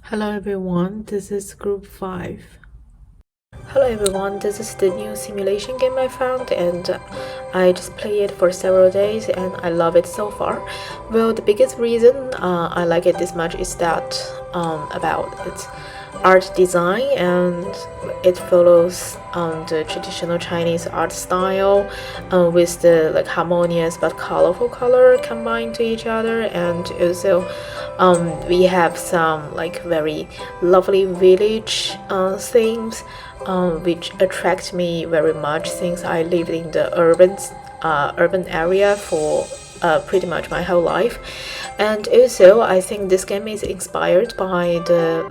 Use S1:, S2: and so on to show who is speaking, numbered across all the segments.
S1: Hello everyone, this is group 5. Hello everyone, this is the new simulation game I found and I just played it for several days and I love it so far. Well, the biggest reason I like it this much is that about its art design, and it follows the traditional Chinese art style with the harmonious but colorful color combined to each other, and also we have some very lovely village themes which attract me very much since I lived in the urban area for pretty much my whole life. And also I think this game is inspired by the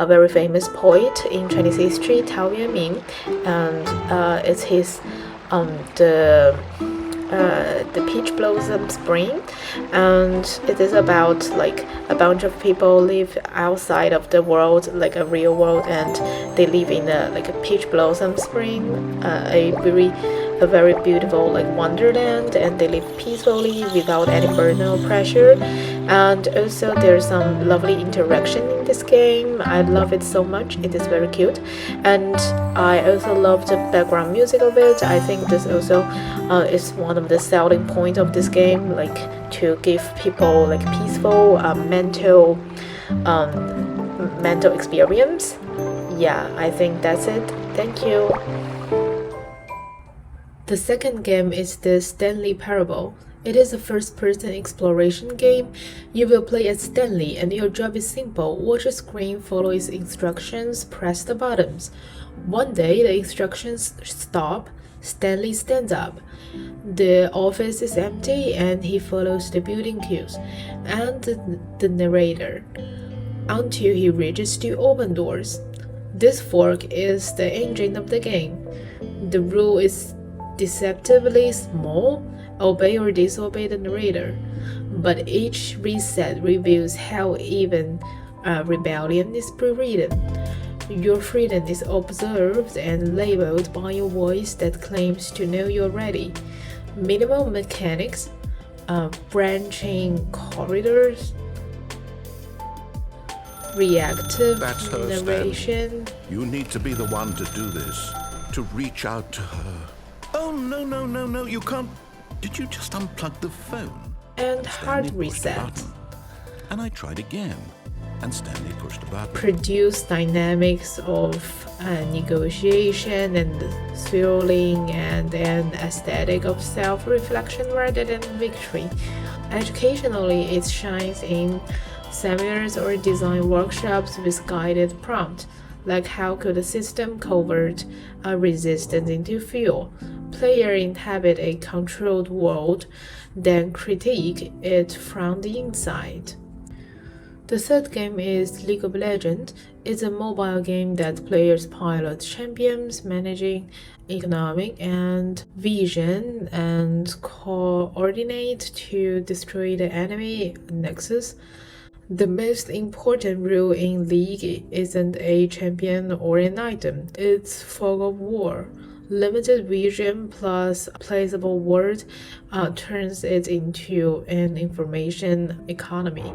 S1: a very famous poet in Chinese history, Tao Yuanming, and it's his the peach blossom spring, and it is about a bunch of people live outside of the world, like a real world, and they live in a peach blossom spring, a very beautiful wonderland, and they live peacefully without any burden or pressure. And also there's some lovely interaction in this game. I love it so much. It is very cute, and I also love the background music of it. I think this also is one of the selling point of this game, to give people peaceful mental experience. Yeah, I think that's it. Thank you. The second game is the Stanley Parable. It is a first-person exploration game. You will play as Stanley, and your job is simple. Watch a screen, follow its instructions, press the buttons. One day, the instructions stop. Stanley stands up. The office is empty, and he follows the building cues and the narrator until he reaches the open doors. This fork is the engine of the game. The rule is deceptively small: obey or disobey the narrator, but each reset reveals how even rebellion is pre-written. Your freedom is observed and labeled by a voice that claims to know you're ready. Minimal mechanics, branching corridors, reactive
S2: That's her,
S1: narration.
S2: Stan. You need to be the one to do this, to reach out to her. Oh, no, you can't. Did you just unplug the phone?
S1: And hard
S2: Stanley pushed a
S1: reset.
S2: button, and I tried again, and Stanley pushed a button.
S1: Produce dynamics of negotiation and thrilling, and an aesthetic of self-reflection rather than victory. Educationally, it shines in seminars or design workshops with guided prompt, like how could a system convert a resistance into fuel. Player inhabit a controlled world, then critique it from the inside. The third game is League of Legends. It's a mobile game that players pilot champions, managing economic and vision, and coordinate to destroy the enemy nexus. The most important rule in League isn't a champion or an item, it's fog of war. Limited vision plus placeable word turns it into an information economy.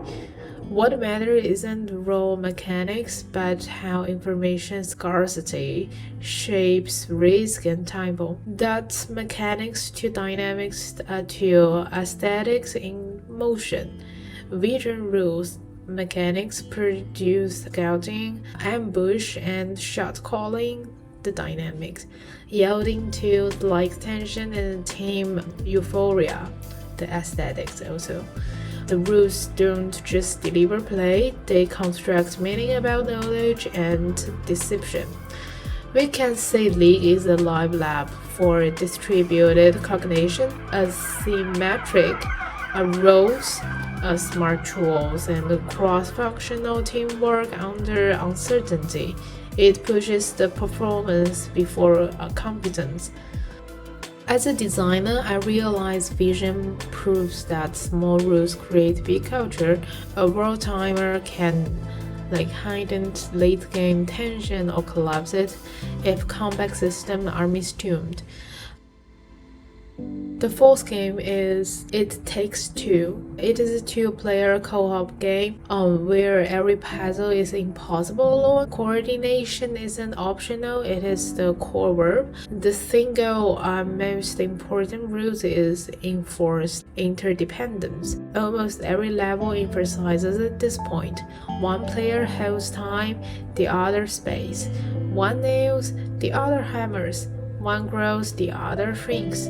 S1: What matters isn't raw mechanics, but how information scarcity shapes risk and tempo. That's mechanics to dynamics to aesthetics in motion. Vision rules mechanics produce scouting, ambush, and shot calling. The dynamics, yielding to tension and team euphoria. The aesthetics also. The rules don't just deliver play, they construct meaning about knowledge and deception. We can say League is a live lab for distributed cognition, asymmetric roles, smart tools, and cross-functional teamwork under uncertainty. It pushes the performance before competence. As a designer, I realize vision proves that small rules create big culture. A world timer can heighten late game tension or collapse it if complex systems are mistuned. The fourth game is It Takes Two. It is a two-player co-op game where every puzzle is impossible alone. Coordination isn't optional, it is the core verb. The single most important rule is enforced interdependence. Almost every level emphasizes at this point. One player holds time, the other space. One nails, the other hammers. One grows, the other shrinks.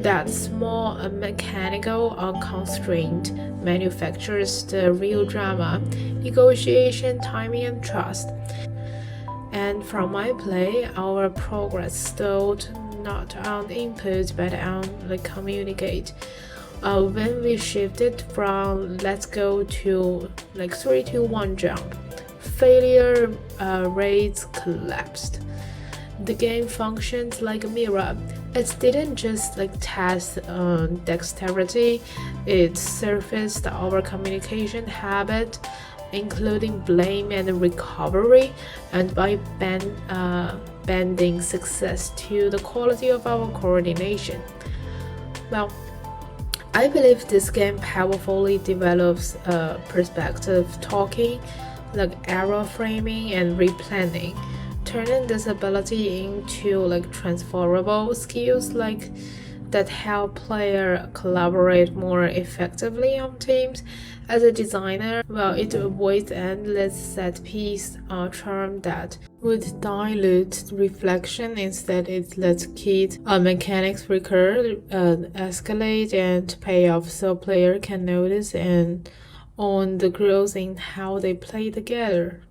S1: That small mechanical constraint manufactures the real drama, negotiation, timing, and trust. And from my play, our progress stalled not on input but on communicate. When we shifted from let's go to 3, 2, 1 jump, failure rates collapsed. The game functioned like a mirror. It didn't just test dexterity, it surfaced our communication habit, including blame and recovery, and by bending success to the quality of our coordination. Well, I believe this game powerfully develops perspective talking, error framing, and replanning, turning this ability into transferable skills that help player collaborate more effectively on teams. As a designer, it avoids endless set piece charm that would dilute reflection. Instead, it lets key mechanics recur, escalate, and pay off so player can notice and own the growth in how they play together.